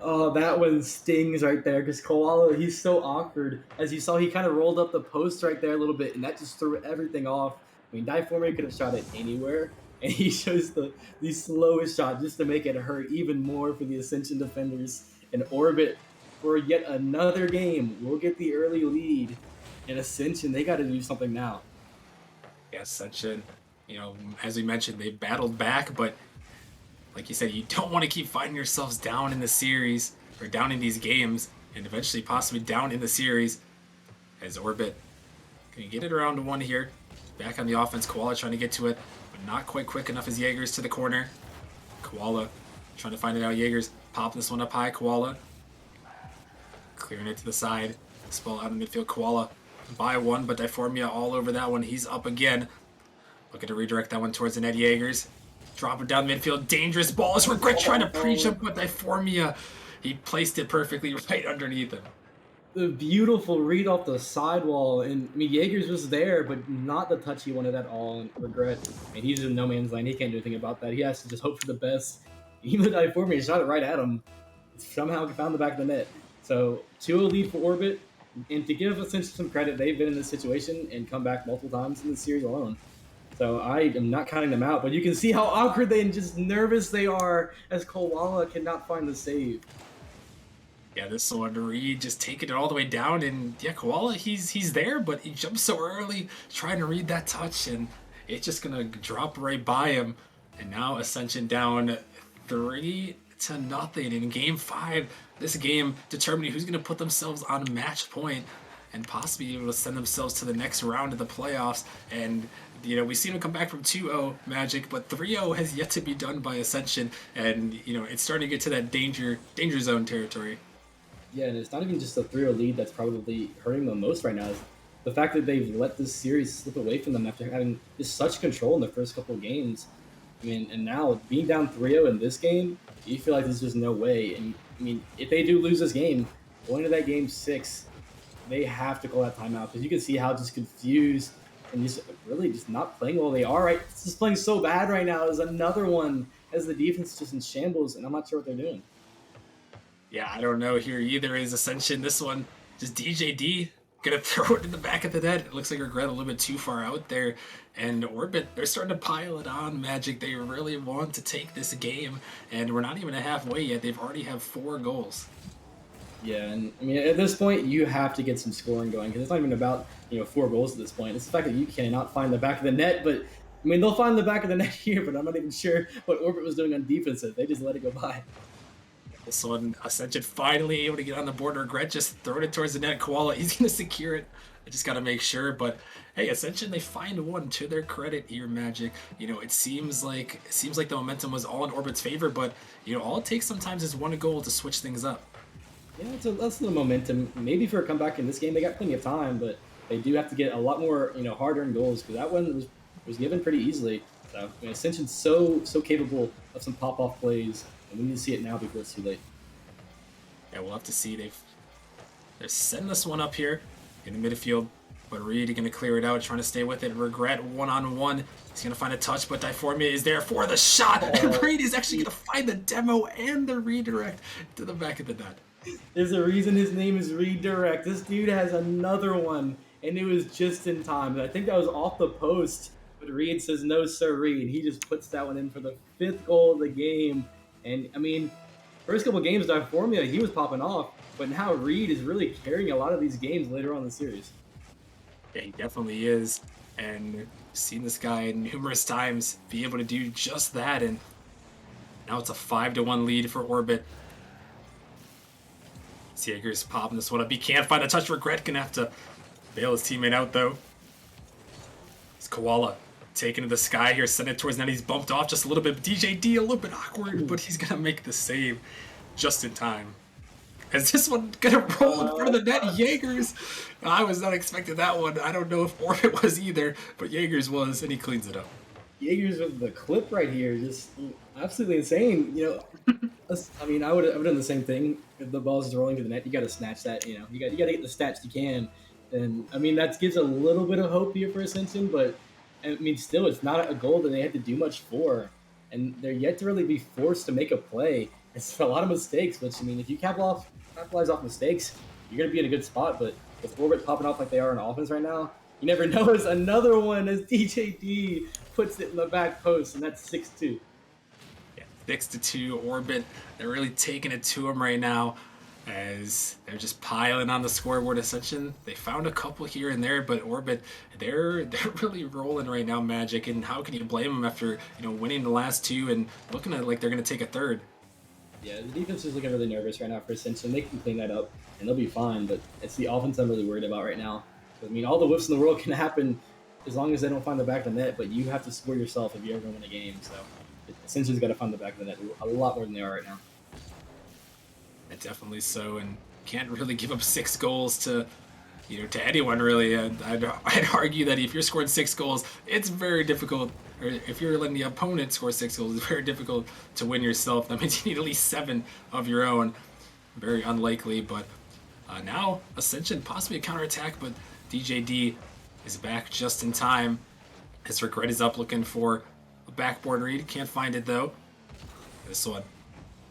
Speaker 2: Oh, that one stings right there because Koala, he's so awkward. As you saw, he kind of rolled up the post right there a little bit, and that just threw everything off. I mean, Diformia could have shot it anywhere, and he chose the slowest shot just to make it hurt even more for the Ascension defenders. And Orbit, for yet another game, will get the early lead. And Ascension, they got to do something now.
Speaker 1: Yeah, Ascension, as we mentioned, they battled back, but like you said, you don't want to keep finding yourselves down in the series, or down in these games, and eventually possibly down in the series, as Orbit can get it around to one here. Back on the offense, Koala trying to get to it, but not quite quick enough as Jaegers to the corner. Koala trying to find it out. Jaegers popping this one up high. Koala clearing it to the side. This ball out in midfield. Koala by one, but Diformia all over that one. He's up again. Looking to redirect that one towards the net. Jaegers drop it down midfield. Dangerous ball. It's Regret trying to pre-jump with Diformia. He placed it perfectly right underneath him.
Speaker 2: The beautiful read off the sidewall, and I mean, Jaegers was there, but not the touch he wanted at all. And Regret, and he's in no man's land. He can't do anything about that. He has to just hope for the best. Even though Diformia shot it right at him, somehow found the back of the net. So 2-0 lead for Orbit, and to give Ascension some credit, they've been in this situation and come back multiple times in the series alone. So I am not counting them out, but you can see how awkward and just nervous they are as Koala cannot find the save.
Speaker 1: Yeah, this one, Reed just taking it all the way down, and yeah, Koala, he's there, but he jumps so early, trying to read that touch, and it's just gonna drop right by him. And now Ascension down 3-0 in Game 5. This game determining who's gonna put themselves on match point and possibly be able to send themselves to the next round of the playoffs. And we've seen them come back from 2-0 Magic, but 3-0 has yet to be done by Ascension, and it's starting to get to that danger zone territory.
Speaker 2: Yeah, and it's not even just the 3-0 lead that's probably hurting them most right now. Is the fact that they've let this series slip away from them after having just such control in the first couple of games. I mean, and now being down 3-0 in this game, you feel like there's just no way. And I mean, if they do lose this game, going to that game 6, they have to call that timeout because you can see how just confused and just really just not playing well they are. Right, it's just playing so bad right now. There's another one as the defense is just in shambles, and I'm not sure what they're doing.
Speaker 1: Yeah, I don't know here either. Is Ascension this one just DJD gonna throw it in the back of the net? It looks like Regret a little bit too far out there, and Orbit, they're starting to pile it on Magic. They really want to take this game, and we're not even halfway yet. They've already have 4 goals.
Speaker 2: Yeah, and I mean at this point you have to get some scoring going because it's not even about 4 goals at this point. It's the fact that you cannot find the back of the net, but I mean they'll find the back of the net here, but I'm not even sure what Orbit was doing on defense. They just let it go by.
Speaker 1: This one, Ascension finally able to get on the board. Regret just throwing it towards the net. Koala, he's going to secure it. I just got to make sure. But, hey, Ascension, they find one to their credit here, Magic. It seems like the momentum was all in Orbit's favor, but, all it takes sometimes is one goal to switch things up.
Speaker 2: Yeah, that's the momentum. Maybe for a comeback in this game, they got plenty of time, but they do have to get a lot more, hard-earned goals because that one was given pretty easily. So, Ascension's so capable of some pop-off plays. We need to see it now before it's too late.
Speaker 1: Yeah, we'll have to see. They're setting this one up here in the midfield, but Reed going to clear it out, trying to stay with it. Regret one-on-one. He's going to find a touch, but Diformia is there for the shot. And Reed is actually going to find the demo and the redirect to the back of the net.
Speaker 2: There's a reason his name is Redirect. This dude has another one, and it was just in time. I think that was off the post, but Reed says no, sir, Reed. He just puts that one in for the 5th goal of the game. And, I mean, first couple games, Diformia, he was popping off, but now Reed is really carrying a lot of these games later on in the series.
Speaker 1: Yeah, he definitely is. And I've seen this guy numerous times be able to do just that, and now it's a 5-1 lead for Orbit. Jaegers popping this one up. He can't find a touch. Regret gonna have to bail his teammate out, though. It's Koala taken to the sky here, send it towards net. He's bumped off just a little bit. DJD a little bit awkward, but he's gonna make the save just in time. Is this one gonna roll in front of the net? Jaegers. I was not expecting that one. I don't know if Orbit was either, but Jaegers was, and he cleans it up.
Speaker 2: Jaegers with the clip right here, just absolutely insane. I mean, I would have done the same thing if the ball's rolling to the net. You got to snatch that. You got to get the stats you can. And I mean, that gives a little bit of hope here for Ascension, but I mean, still, it's not a goal that they had to do much for, and they're yet to really be forced to make a play. It's a lot of mistakes, which I mean, if you capitalize off mistakes, you're gonna be in a good spot. But with Orbit popping off like they are in offense right now, you never know. As another one as DJD puts it in the back post, and that's 6-2.
Speaker 1: 6-2 Orbit. They're really taking it to him right now as they're just piling on the scoreboard. Ascension, they found a couple here and there, but Orbit, they're really rolling right now, Magic. And how can you blame them after winning the last two and looking at like they're going to take a third?
Speaker 2: Yeah, the defense is looking really nervous right now for Ascension. They can clean that up and they'll be fine, but it's the offense I'm really worried about right now. I mean, all the whiffs in the world can happen as long as they don't find the back of the net, but you have to score yourself if you ever win a game. So Ascension's got to find the back of the net a lot more than they are right now.
Speaker 1: Yeah, definitely so, and can't really give up 6 goals to anyone really. I'd argue that if you're scoring 6 goals, it's very difficult. Or if you're letting the opponent score 6 goals, it's very difficult to win yourself. That means you need at least 7 of your own. Very unlikely, but now Ascension possibly a counterattack, but DJD is back just in time. His regret is up looking for a backboard read. Can't find it though. This one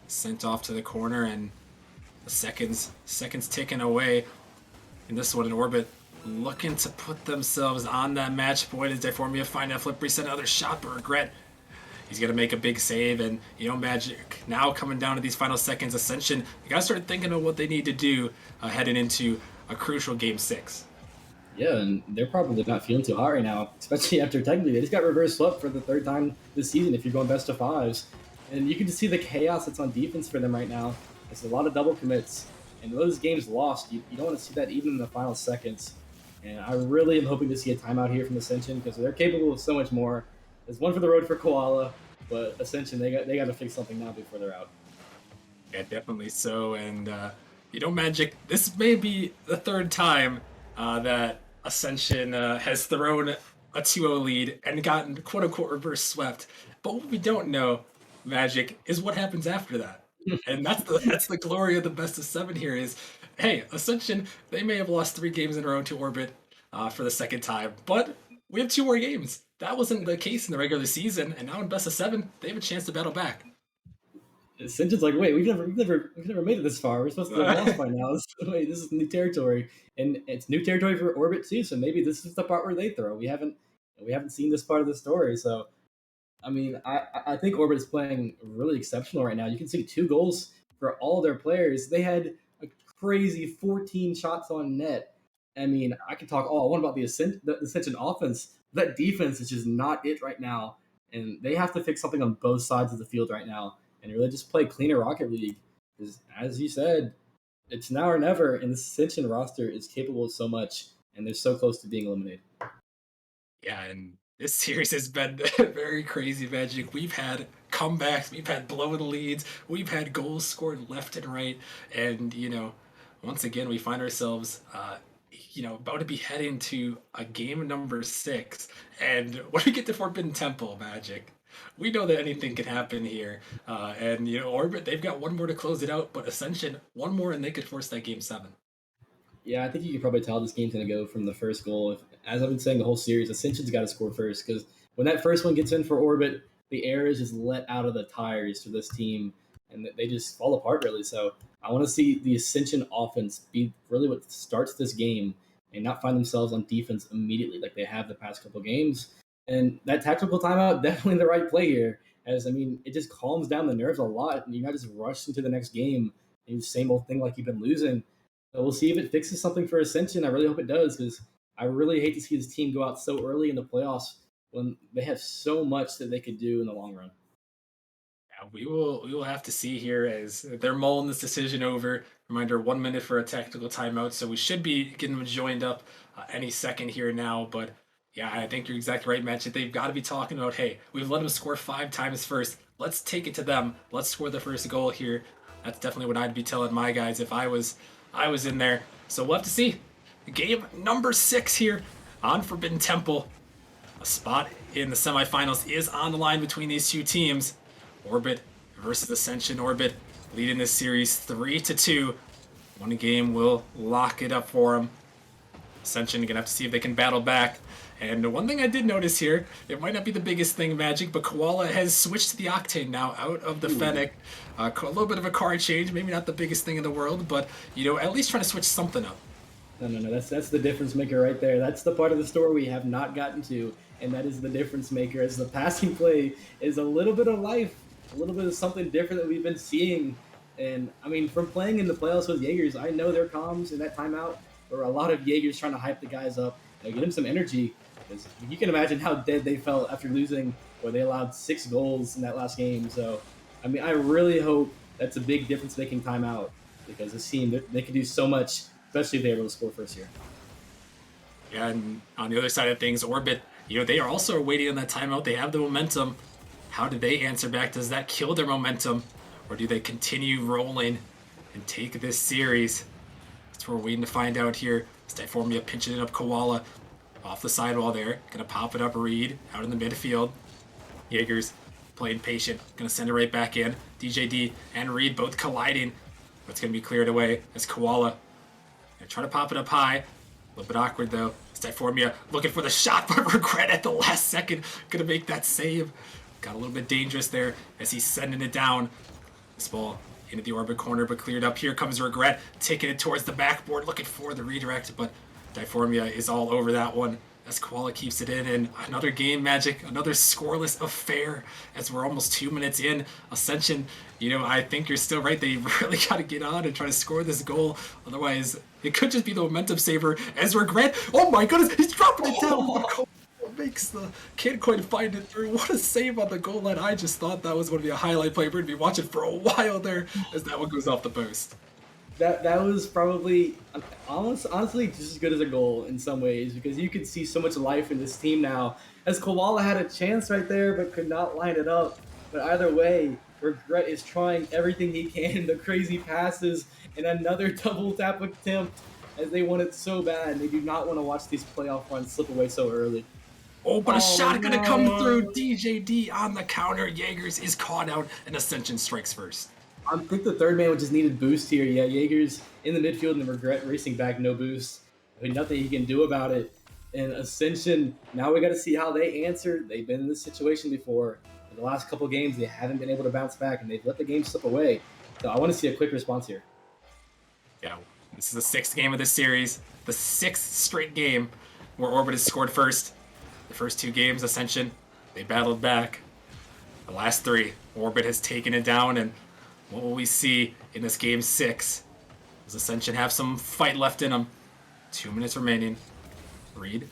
Speaker 1: sent off to the corner, and the seconds ticking away. And this one in Orbit looking to put themselves on that match point as Deformia find that flip reset, another shot, but regret. He's gonna make a big save, and Magic now coming down to these final seconds. Ascension, you gotta start thinking of what they need to do heading into a crucial game 6.
Speaker 2: Yeah, and they're probably not feeling too hot right now, especially after technically they just got reverse swept for the 3rd time this season if you're going best of 5s. And you can just see the chaos that's on defense for them right now. It's a lot of double commits. And those games lost, you don't want to see that even in the final seconds. And I really am hoping to see a timeout here from Ascension because they're capable of so much more. There's one for the road for Koala, but Ascension, they got to fix something now before they're out.
Speaker 1: Yeah, definitely so. And, Magic, this may be the 3rd time that Ascension has thrown a 2-0 lead and gotten quote-unquote reverse swept. But what we don't know, Magic, is what happens after that. And that's the glory of the best of 7 here is, hey, Ascension, they may have lost 3 games in a row to Orbit for the 2nd time, but we have 2 more games. That wasn't the case in the regular season, and now in best of 7, they have a chance to battle back.
Speaker 2: Ascension's like, wait, we've never made it this far. We're supposed to have lost by now. Wait, this is new territory, and it's new territory for Orbit too. So maybe this is the part where they throw. We haven't seen this part of the story, so. I mean, I think Orbit is playing really exceptional right now. You can see 2 goals for all their players. They had a crazy 14 shots on net. I mean, I can talk all I want about the Ascension offense. That defense is just not it right now. And they have to fix something on both sides of the field right now and really just play cleaner Rocket League. Because, as you said, it's now or never, and the Ascension roster is capable of so much, and they're so close to being eliminated.
Speaker 1: Yeah, and this series has been very crazy, Magic. We've had comebacks, we've had blown leads, we've had goals scored left and right, and once again we find ourselves, about to be heading to a game number 6, and when we get to Forbidden Temple, Magic, we know that anything can happen here, and Orbit, they've got 1 more to close it out, but Ascension 1 more and they could force that game 7.
Speaker 2: Yeah, I think you can probably tell this game's going to go from the first goal. As I've been saying the whole series, Ascension's got to score first because when that first one gets in for Orbit, the air is just let out of the tires for this team, and they just fall apart really. So I want to see the Ascension offense be really what starts this game and not find themselves on defense immediately like they have the past couple games. And that tactical timeout, definitely the right play here. As I mean, it just calms down the nerves a lot, and you're not just rushed into the next game and same old thing like you've been losing. So we'll see if it fixes something for Ascension. I really hope it does because I really hate to see this team go out so early in the playoffs when they have so much that they could do in the long run.
Speaker 1: Yeah, we will have to see here as they're mulling this decision over. Reminder: 1 minute for a tactical timeout, so we should be getting them joined up any second here now. But Yeah, I think you're exactly right, Magic. They've got to be talking about, hey, we've let them score 5 times first. Let's take it to them. Let's score the first goal here. That's definitely what I'd be telling my guys if I was in there. So we'll have to see. Game number 6 here on Forbidden Temple. A spot in the semifinals is on the line between these two teams. Orbit versus Ascension. Orbit leading this series 3-2. One game will lock it up for them. Ascension gonna have to see if they can battle back. And one thing I did notice here, it might not be the biggest thing, Magic, but Koala has switched to the Octane now out of the Fennec. A little bit of a card change, maybe not the biggest thing in the world, but at least trying to switch something up.
Speaker 2: No. That's the difference maker right there. That's the part of the story we have not gotten to, and that is the difference maker. As the passing play is a little bit of life, a little bit of something different that we've been seeing. And I mean, from playing in the playoffs with Jaegers, I know their comms in that timeout. There were a lot of Jaegers trying to hype the guys up, get them some energy. Because you can imagine how dead they felt after losing, where they allowed 6 goals in that last game. So, I mean, I really hope that's a big difference-making timeout, because this team, they can do so much, especially if they're able to score first here.
Speaker 1: Yeah, and on the other side of things, Orbit, they are also waiting on that timeout. They have the momentum. How do they answer back? Does that kill their momentum? Or do they continue rolling and take this series? That's what we're waiting to find out here. Styformia pinching it up Koala off the sidewall there. Gonna pop it up Reed out in the midfield. Jaegers playing patient. Gonna send it right back in. DJD and Reed both colliding. But it's gonna be cleared away as Koala. Gonna try to pop it up high. A little bit awkward though. Styformia looking for the shot, but regret at the last second. Gonna make that save. Got a little bit dangerous there as he's sending it down. This ball into the Orbit corner, but cleared up. Here comes Regret, taking it towards the backboard, looking for the redirect, but Styformia is all over that one as Koala keeps it in. And another game, Magic, another scoreless affair as we're almost 2 minutes in. Ascension, I think you're still right. They really got to get on and try to score this goal. Otherwise, it could just be the momentum saver as Regret. Oh my goodness, he's dropping it down. Oh. Can't quite find it through. What a save on the goal line. I just thought that was going to be a highlight play. We're going to be watching for a while there as that one goes off the post.
Speaker 2: That was probably honestly just as good as a goal in some ways, because you could see so much life in this team now, as Koala had a chance right there but could not line it up. But either way, Regret is trying everything he can. The crazy passes and another double tap attempt, as they want it so bad. They do not want to watch these playoff runs slip away so early.
Speaker 1: Oh, but a shot gonna come through. DJD on the counter. Jaegers is caught out, and Ascension strikes first.
Speaker 2: I think the third man just needed boost here. Yeah, Jaegers in the midfield and the Regret racing back, no boost. I mean, nothing he can do about it. And Ascension, now we got to see how they answer. They've been in this situation before. In the last couple games, they haven't been able to bounce back, and they've let the game slip away. So I want to see a quick response here.
Speaker 1: Yeah, this is the 6th game of this series, the 6th straight game where Orbit has scored first. The first 2 games, Ascension, they battled back. The last 3, Orbit has taken it down, and what will we see in this game 6? Does Ascension have some fight left in them? 2 minutes remaining. Reed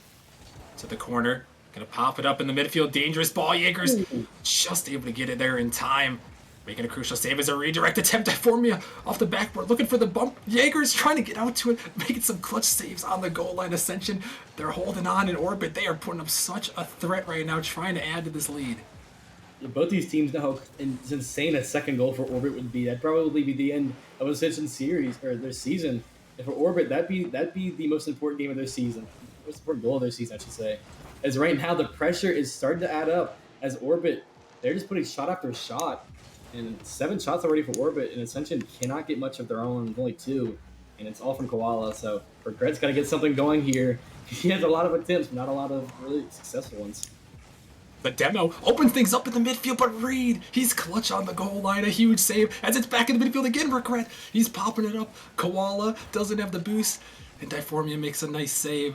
Speaker 1: to the corner, gonna pop it up in the midfield. Dangerous ball. Jaegers just able to get it there in time. Making a crucial save as a redirect attempt. Styformia off the backboard, looking for the bump. Jaegers trying to get out to it, making some clutch saves on the goal line. Ascension, they're holding on in Orbit. They are putting up such a threat right now, trying to add to this lead.
Speaker 2: Both these teams know how insane a second goal for Orbit would be. That'd probably be the end of Ascension series or their season. And for Orbit, that'd be the most important game of their season. Most important goal of their season, I should say. As right now the pressure is starting to add up. As Orbit, they're just putting shot after shot. And 7 shots already for Orbit, and Ascension cannot get much of their own, only 2. And it's all from Koala, so Regret's got to get something going here. He has a lot of attempts, but not a lot of really successful ones.
Speaker 1: The demo opens things up in the midfield, but Reed, he's clutch on the goal line. A huge save as it's back in the midfield again. Regret, he's popping it up. Koala doesn't have the boost, and Styformia makes a nice save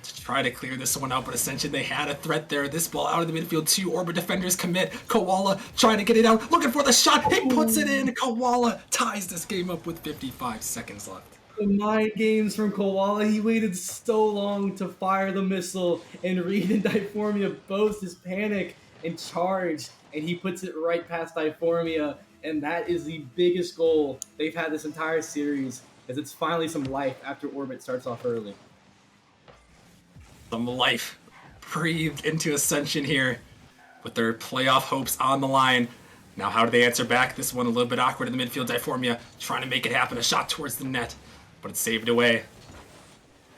Speaker 1: to try to clear this one out, but Ascension, they had a threat there. This ball out of the midfield, 2 Orbit defenders commit. Koala trying to get it out, looking for the shot. He puts it in. Koala ties this game up with 55 seconds left.
Speaker 2: The mind games from Koala. He waited so long to fire the missile, and Reed and Styformia both just panic and charge, and he puts it right past Styformia, and that is the biggest goal they've had this entire series, as it's finally some life after Orbit starts off early.
Speaker 1: Some life breathed into Ascension here with their playoff hopes on the line. Now, how do they answer back? This one a little bit awkward in the midfield. Diformia trying to make it happen. A shot towards the net, but it's saved away.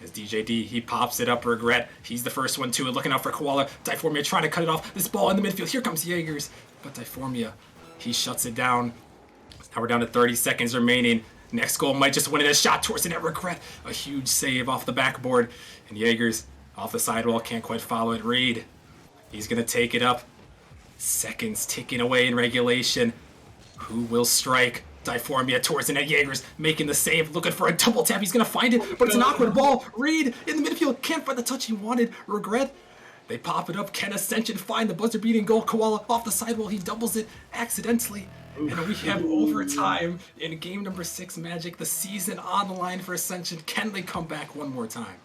Speaker 1: As DJD, he pops it up. Regret. He's the first one to it. Looking out for Koala. Diformia trying to cut it off. This ball in the midfield. Here comes Jaegers. But Diformia, he shuts it down. Now we're down to 30 seconds remaining. Next goal might just win it. A shot towards the net. Regret. A huge save off the backboard. And Jaegers off the sidewall. Can't quite follow it. Reed. He's going to take it up. Seconds ticking away in regulation. Who will strike? Diformia towards the net. Jaegers making the save, looking for a double tap. He's going to find it, but it's an awkward ball. Reed in the midfield can't find the touch he wanted. Regret. They pop it up. Can Ascension find the buzzer-beating goal? Koala off the sidewall. He doubles it accidentally. And we have overtime in game number 6 Magic. The season on the line for Ascension. Can they come back one more time?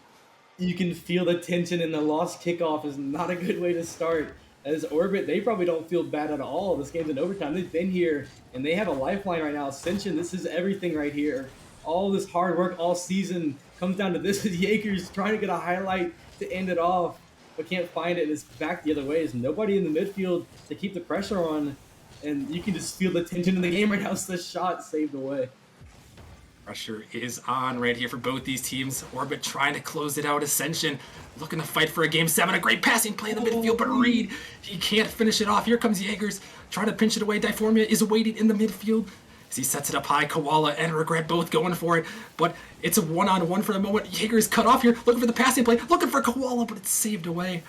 Speaker 2: You can feel the tension, and the lost kickoff is not a good way to start. As Orbit, they probably don't feel bad at all. This game's in overtime. They've been here, and they have a lifeline right now. Ascension, this is everything right here. All this hard work all season comes down to this. Jaegers trying to get a highlight to end it off, but can't find it, and it's back the other way. There's nobody in the midfield to keep the pressure on, and you can just feel the tension in the game right now. It's the shot saved away.
Speaker 1: Pressure is on right here for both these teams. Orbit trying to close it out. Ascension looking to fight for a game 7. A great passing play in the midfield, but Reed, he can't finish it off. Here comes Jaegers trying to pinch it away. Diformia is waiting in the midfield as he sets it up high. Koala and Regret both going for it, but it's a one-on-one for the moment. Jaegers cut off here, looking for the passing play, looking for Koala, but it's saved away.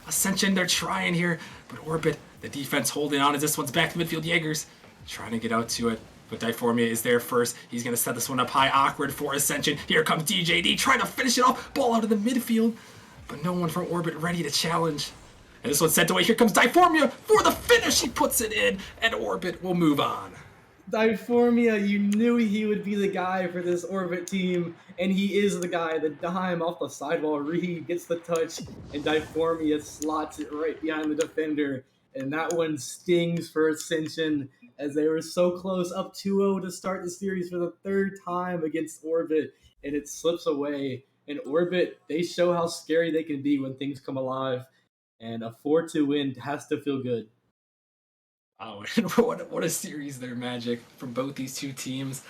Speaker 1: Ascension, they're trying here, but Orbit, the defense holding on as this one's back to midfield. Jaegers trying to get out to it. But Diformia is there first. He's going to set this one up high. Awkward for Ascension. Here comes DJD trying to finish it off. Ball out of the midfield. But no one from Orbit ready to challenge. And this one's sent away. Here comes Diformia for the finish. He puts it in. And Orbit will move on.
Speaker 2: Diformia, you knew he would be the guy for this Orbit team. And he is the guy. The dime off the sidewall. Reed gets the touch. And Diformia slots it right behind the defender. And that one stings for Ascension, as they were so close, up 2-0 to start the series for the 3rd time against Orbit, and it slips away. And Orbit, they show how scary they can be when things come alive, and a 4-2 win has to feel good.
Speaker 1: Oh, what a series there, Magic, from both these two teams.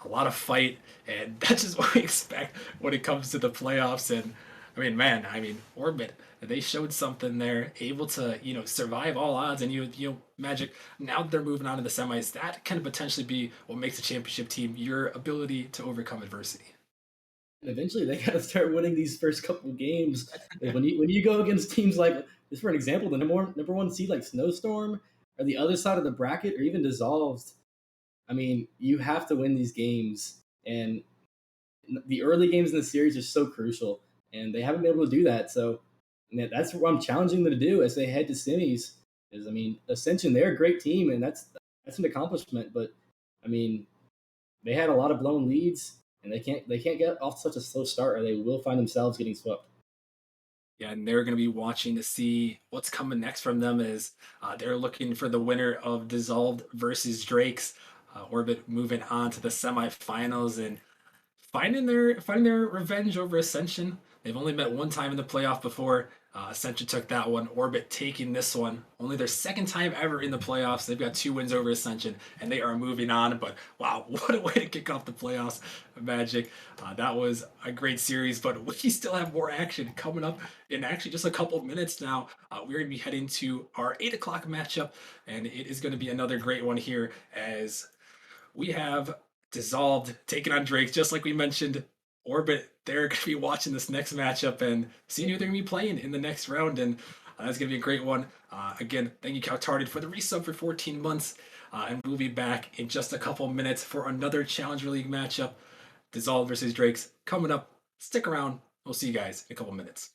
Speaker 1: A lot of fight, and that's just what we expect when it comes to the playoffs. And Orbit, they showed something there, able to, survive all odds. And Magic, now that they're moving on to the semis, that can potentially be what makes a championship team, your ability to overcome adversity.
Speaker 2: And eventually, they got to start winning these first couple games. when you go against teams like, just for an example, the number one seed like Snowstorm, or the other side of the bracket, or even Dissolved, you have to win these games. And the early games in the series are so crucial, and they haven't been able to do that. So that's what I'm challenging them to do as they head to semis. Is Ascension, they're a great team, and that's an accomplishment. But they had a lot of blown leads, and they can't get off such a slow start, or they will find themselves getting swept.
Speaker 1: Yeah, and they're going to be watching to see what's coming next from them, as they're looking for the winner of Dissolved versus Drake's. Orbit moving on to the semifinals and finding their revenge over Ascension. They've only met one time in the playoff before. Ascension took that one. Orbit taking this one. Only their 2nd time ever in the playoffs. They've got 2 wins over Ascension, and they are moving on. But wow, what a way to kick off the playoffs, Magic. That was a great series, but we still have more action coming up in actually just a couple minutes now. We're going to be heading to our 8 o'clock matchup, and it is going to be another great one here, as we have Dissolved taking on Drake, just like we mentioned. Orbit, they're going to be watching this next matchup and seeing who they're going to be playing in the next round, and that's going to be a great one. Again, thank you, Caltarded, for the resub for 14 months, and we'll be back in just a couple minutes for another Challenger League matchup. Dissolved versus Drake's coming up. Stick around. We'll see you guys in a couple minutes.